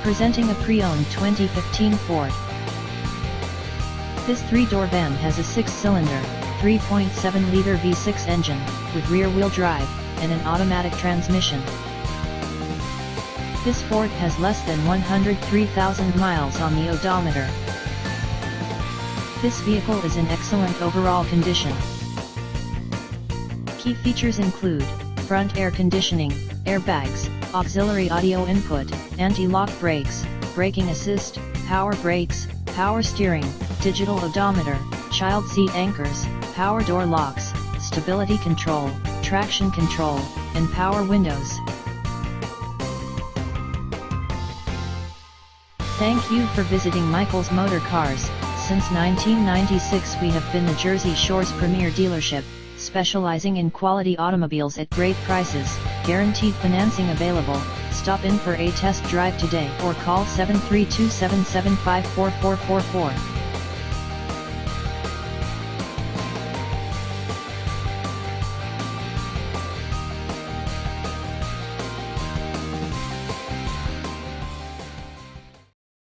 Presenting a pre-owned 2015 Ford. This three-door van has a six-cylinder, 3.7-liter V6 engine, with rear-wheel drive, and an automatic transmission. This Ford has less than 103,000 miles on the odometer. This vehicle is in excellent overall condition. Key features include front air conditioning, airbags, auxiliary audio input, anti-lock brakes, braking assist, power brakes, power steering, digital odometer, child seat anchors, power door locks, stability control, traction control, and power windows. Thank you for visiting Michael's Motorcars. Since 1996 we have been the Jersey Shore's premier dealership, specializing in quality automobiles at great prices, guaranteed financing available. Stop in for a test drive today or call 732-775-4444.